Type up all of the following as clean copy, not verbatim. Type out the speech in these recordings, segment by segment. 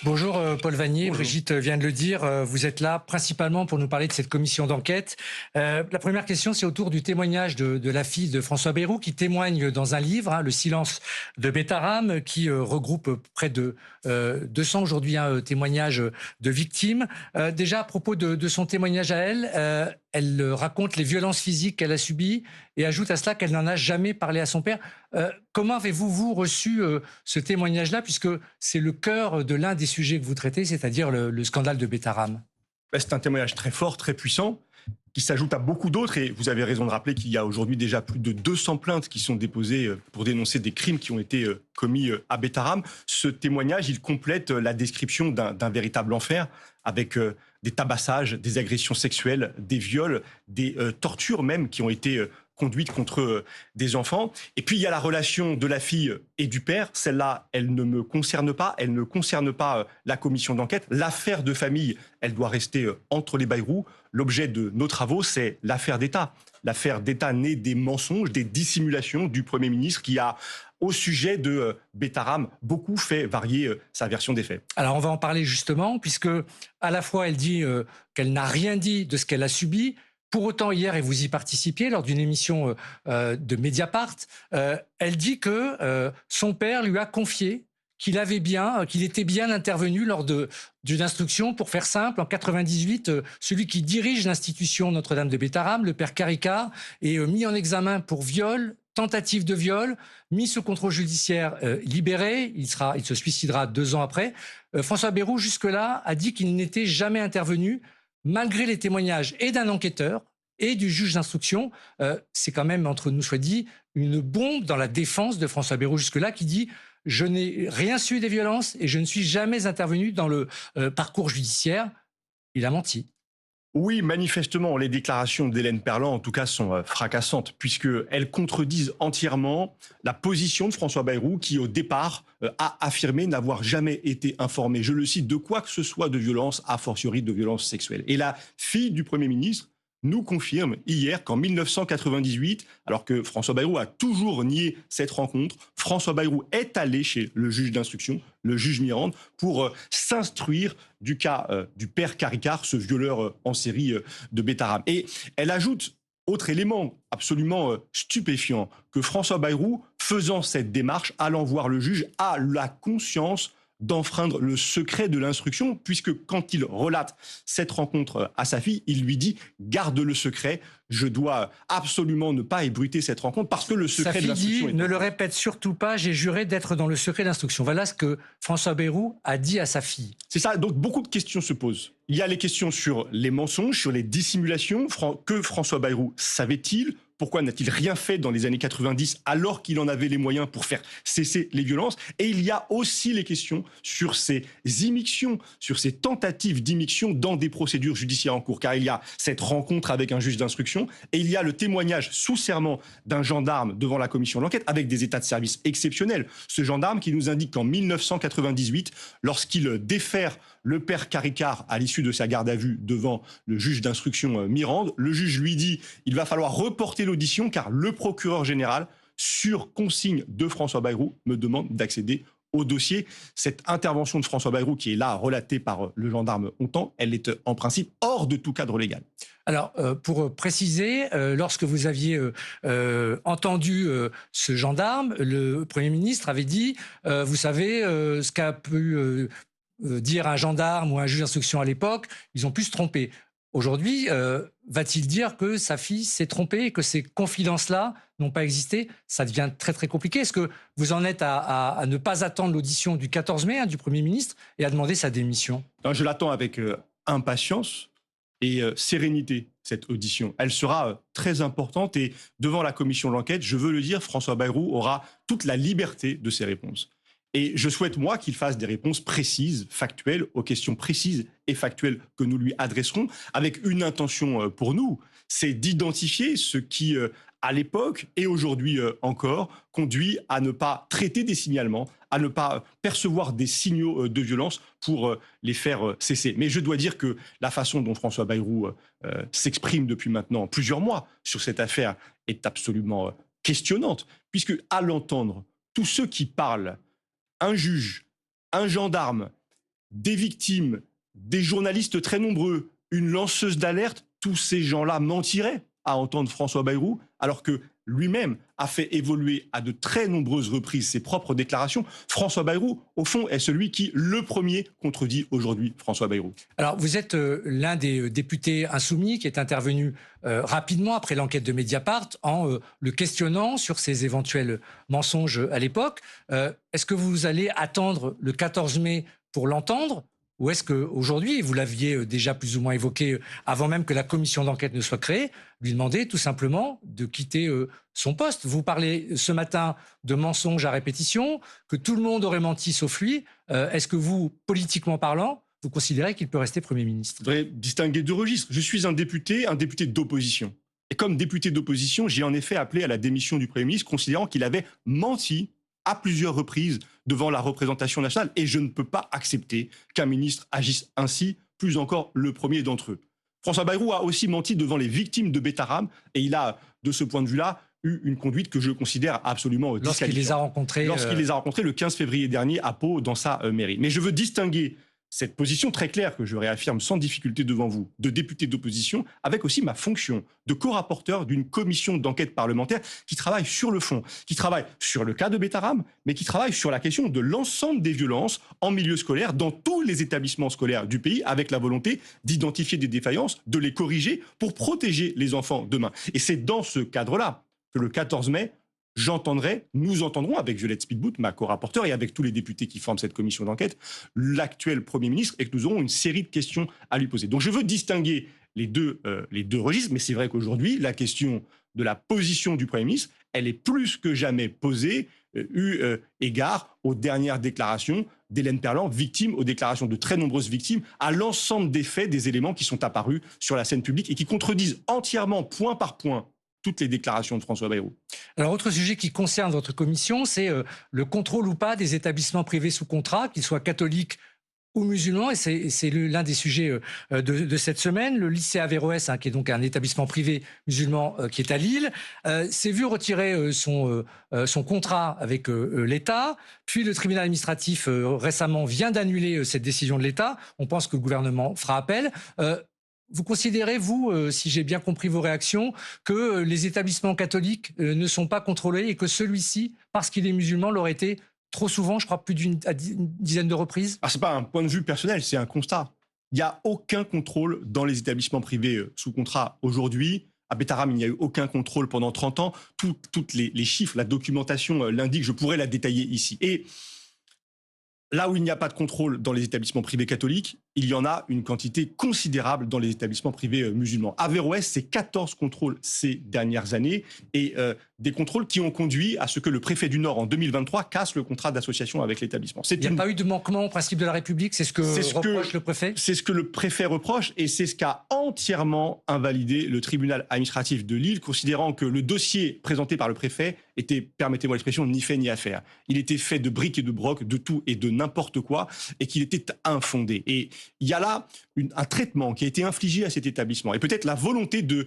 Bonjour Paul Vanier, Bonjour. Brigitte vient de le dire, vous êtes là principalement pour nous parler de cette commission d'enquête. La première question, c'est autour du témoignage de la fille de François Bayrou qui témoigne dans un livre, Le silence de Bétharame, qui regroupe près de 200 aujourd'hui témoignages de victimes. Déjà à propos de son témoignage à elle, elle raconte les violences physiques qu'elle a subies et ajoute à cela qu'elle n'en a jamais parlé à son père. Comment avez-vous, vous, reçu ce témoignage-là, puisque c'est le cœur de l'un des sujets que vous traitez, c'est-à-dire le scandale de Bétharame? C'est un témoignage très fort, très puissant, qui s'ajoute à beaucoup d'autres. Et vous avez raison de rappeler qu'il y a aujourd'hui déjà plus de 200 plaintes qui sont déposées pour dénoncer des crimes qui ont été commis à Bétharame. Ce témoignage, il complète la description d'un véritable enfer, avec des tabassages, des agressions sexuelles, des viols, des tortures même qui ont été conduites contre des enfants. Et puis il y a la relation de la fille et du père. Celle-là, elle ne me concerne pas, elle ne concerne pas la commission d'enquête. L'affaire de famille, elle doit rester entre les Bayrou. L'objet de nos travaux, c'est l'affaire d'État. L'affaire d'État née des mensonges, des dissimulations du Premier ministre qui a, au sujet de Bétharame, beaucoup fait varier sa version des faits. Alors on va en parler justement, puisque à la fois elle dit qu'elle n'a rien dit de ce qu'elle a subi. Pour autant, hier, et vous y participiez lors d'une émission de Mediapart, elle dit que son père lui a confié qu'il était bien intervenu lors d'une instruction. Pour faire simple, en 98, celui qui dirige l'institution Notre-Dame de Bétharame, le père Caricart, est mis en examen pour viol, tentative de viol, mis sous contrôle judiciaire, libéré. Il se suicidera 2 ans après. François Bayrou, jusque-là, a dit qu'il n'était jamais intervenu, malgré les témoignages et d'un enquêteur et du juge d'instruction. C'est quand même, entre nous soit dit, une bombe dans la défense de François Bayrou jusque-là, qui dit « Je n'ai rien su des violences et je ne suis jamais intervenu dans le parcours judiciaire ». Il a menti. Oui, manifestement, les déclarations d'Hélène Perlan, en tout cas, sont fracassantes, puisqu'elles contredisent entièrement la position de François Bayrou, qui, au départ, a affirmé n'avoir jamais été informé, je le cite, de quoi que ce soit de violence, a fortiori de violence sexuelle. Et la fille du Premier ministre nous confirme hier qu'en 1998, alors que François Bayrou a toujours nié cette rencontre, François Bayrou est allé chez le juge d'instruction, le juge Mirande, pour s'instruire du cas du père Caricart, ce violeur en série de Bétharame. Et elle ajoute, autre élément absolument stupéfiant, que François Bayrou, faisant cette démarche, allant voir le juge, a la conscience d'enfreindre le secret de l'instruction, puisque quand il relate cette rencontre à sa fille, il lui dit « garde le secret, je dois absolument ne pas ébruiter cette rencontre parce que le secret de l'instruction est... » Ne le répète surtout pas, j'ai juré d'être dans le secret d'instruction. Voilà ce que François Bayrou a dit à sa fille. C'est ça, donc beaucoup de questions se posent. Il y a les questions sur les mensonges, sur les dissimulations. Que François Bayrou savait-il ? Pourquoi n'a-t-il rien fait dans les années 90 alors qu'il en avait les moyens pour faire cesser les violences? Et il y a aussi les questions sur ces immixtions, sur ces tentatives d'immixtion dans des procédures judiciaires en cours. Car il y a cette rencontre avec un juge d'instruction et il y a le témoignage sous serment d'un gendarme devant la commission d'enquête avec des états de service exceptionnels. Ce gendarme qui nous indique qu'en 1998, lorsqu'il défère le père Caricart à l'issue de sa garde à vue devant le juge d'instruction Mirande, le juge lui dit il va falloir reporter l'audition car le procureur général, sur consigne de François Bayrou, me demande d'accéder au dossier. Cette intervention de François Bayrou, qui est là relatée par le gendarme Hontan, elle est en principe hors de tout cadre légal. Alors, pour préciser, lorsque vous aviez entendu ce gendarme, le Premier ministre avait dit, vous savez, ce qu'a pu dire un gendarme ou un juge d'instruction à l'époque, ils ont pu se tromper. Aujourd'hui, va-t-il dire que sa fille s'est trompée et que ces confidences-là n'ont pas existé? Ça devient très très compliqué. Est-ce que vous en êtes à ne pas attendre l'audition du 14 mai du Premier ministre et à demander sa démission? Non, je l'attends avec impatience et sérénité, cette audition. Elle sera très importante et devant la commission d'enquête, je veux le dire, François Bayrou aura toute la liberté de ses réponses. Et je souhaite, moi, qu'il fasse des réponses précises, factuelles, aux questions précises et factuelles que nous lui adresserons, avec une intention pour nous, c'est d'identifier ce qui, à l'époque et aujourd'hui encore, conduit à ne pas traiter des signalements, à ne pas percevoir des signaux de violence pour les faire cesser. Mais je dois dire que la façon dont François Bayrou s'exprime depuis maintenant plusieurs mois sur cette affaire est absolument questionnante, puisque à l'entendre, tous ceux qui parlent, un juge, un gendarme, des victimes, des journalistes très nombreux, une lanceuse d'alerte, tous ces gens-là mentiraient à entendre François Bayrou, alors que lui-même a fait évoluer à de très nombreuses reprises ses propres déclarations. François Bayrou, au fond, est celui qui, le premier, contredit aujourd'hui François Bayrou. Alors, vous êtes l'un des députés insoumis qui est intervenu rapidement après l'enquête de Mediapart en le questionnant sur ses éventuels mensonges à l'époque. Est-ce que vous allez attendre le 14 mai pour l'entendre ? Ou est-ce qu'aujourd'hui, vous l'aviez déjà plus ou moins évoqué avant même que la commission d'enquête ne soit créée, lui demander tout simplement de quitter son poste? Vous parlez ce matin de mensonges à répétition, que tout le monde aurait menti sauf lui. Est-ce que vous, politiquement parlant, vous considérez qu'il peut rester Premier ministre? Je voudrais distinguer deux registres. Je suis un député d'opposition. Et comme député d'opposition, j'ai en effet appelé à la démission du Premier ministre, considérant qu'il avait menti à plusieurs reprises devant la représentation nationale. Et je ne peux pas accepter qu'un ministre agisse ainsi, plus encore le premier d'entre eux. François Bayrou a aussi menti devant les victimes de Betaram, et il a, de ce point de vue-là, eu une conduite que je considère absolument disqualifiante. Lorsqu'il les a rencontrés le 15 février dernier à Pau, dans sa mairie. Mais je veux distinguer cette position très claire que je réaffirme sans difficulté devant vous, de député d'opposition, avec aussi ma fonction de co-rapporteur d'une commission d'enquête parlementaire qui travaille sur le fond, qui travaille sur le cas de Betaram, mais qui travaille sur la question de l'ensemble des violences en milieu scolaire, dans tous les établissements scolaires du pays, avec la volonté d'identifier des défaillances, de les corriger pour protéger les enfants demain. Et c'est dans ce cadre-là que le 14 mai, nous entendrons avec Violette Spitbout, ma co-rapporteure, et avec tous les députés qui forment cette commission d'enquête, l'actuel Premier ministre, et que nous aurons une série de questions à lui poser. Donc je veux distinguer les deux registres, mais c'est vrai qu'aujourd'hui, la question de la position du Premier ministre, elle est plus que jamais posée, eu égard aux dernières déclarations d'Hélène Perland, aux déclarations de très nombreuses victimes, à l'ensemble des faits, des éléments qui sont apparus sur la scène publique et qui contredisent entièrement, point par point, toutes les déclarations de François Bayrou. Alors, autre sujet qui concerne votre commission, c'est le contrôle ou pas des établissements privés sous contrat, qu'ils soient catholiques ou musulmans, et c'est l'un des sujets de cette semaine. Le lycée Averroès, qui est donc un établissement privé musulman qui est à Lille, s'est vu retirer son contrat avec l'État, puis le tribunal administratif récemment vient d'annuler cette décision de l'État. On pense que le gouvernement fera appel. Vous considérez, vous, si j'ai bien compris vos réactions, que les établissements catholiques ne sont pas contrôlés et que celui-ci, parce qu'il est musulman, l'aurait été trop souvent, je crois plus d'une dizaine de reprises? Ce n'est pas un point de vue personnel, c'est un constat. Il n'y a aucun contrôle dans les établissements privés sous contrat aujourd'hui. À Betaram, il n'y a eu aucun contrôle pendant 30 ans. Toutes les chiffres, la documentation l'indique, je pourrais la détailler ici. Et là où il n'y a pas de contrôle dans les établissements privés catholiques, il y en a une quantité considérable dans les établissements privés musulmans. Averroès, c'est 14 contrôles ces dernières années et des contrôles qui ont conduit à ce que le préfet du Nord, en 2023, casse le contrat d'association avec l'établissement. Il n'y a pas eu de manquement au principe de la République, c'est ce que reproche le préfet? C'est ce que le préfet reproche et c'est ce qu'a entièrement invalidé le tribunal administratif de Lille, considérant que le dossier présenté par le préfet était, permettez-moi l'expression, ni fait ni à faire. Il était fait de briques et de brocs, de tout et de n'importe quoi, et qu'il était infondé. Et il y a là un traitement qui a été infligé à cet établissement et peut-être la volonté de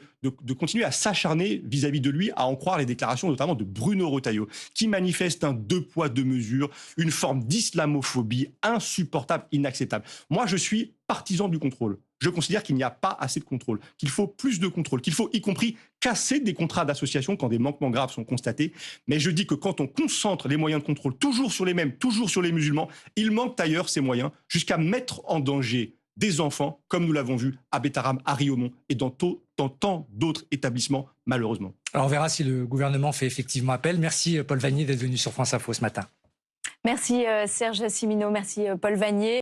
continuer à s'acharner vis-à-vis de lui, à en croire les déclarations notamment de Bruno Retailleau, qui manifeste un deux poids deux mesures, une forme d'islamophobie insupportable, inacceptable. Moi, je suis partisan du contrôle. Je considère qu'il n'y a pas assez de contrôle, qu'il faut plus de contrôle, qu'il faut y compris casser des contrats d'association quand des manquements graves sont constatés. Mais je dis que quand on concentre les moyens de contrôle toujours sur les mêmes, toujours sur les musulmans, il manque ailleurs ces moyens jusqu'à mettre en danger des enfants, comme nous l'avons vu à Betaram, à Riomont et dans tant d'autres établissements, malheureusement. Alors on verra si le gouvernement fait effectivement appel. Merci Paul Vannier d'être venu sur France Info ce matin. Merci Serge Siminot, merci Paul Vannier.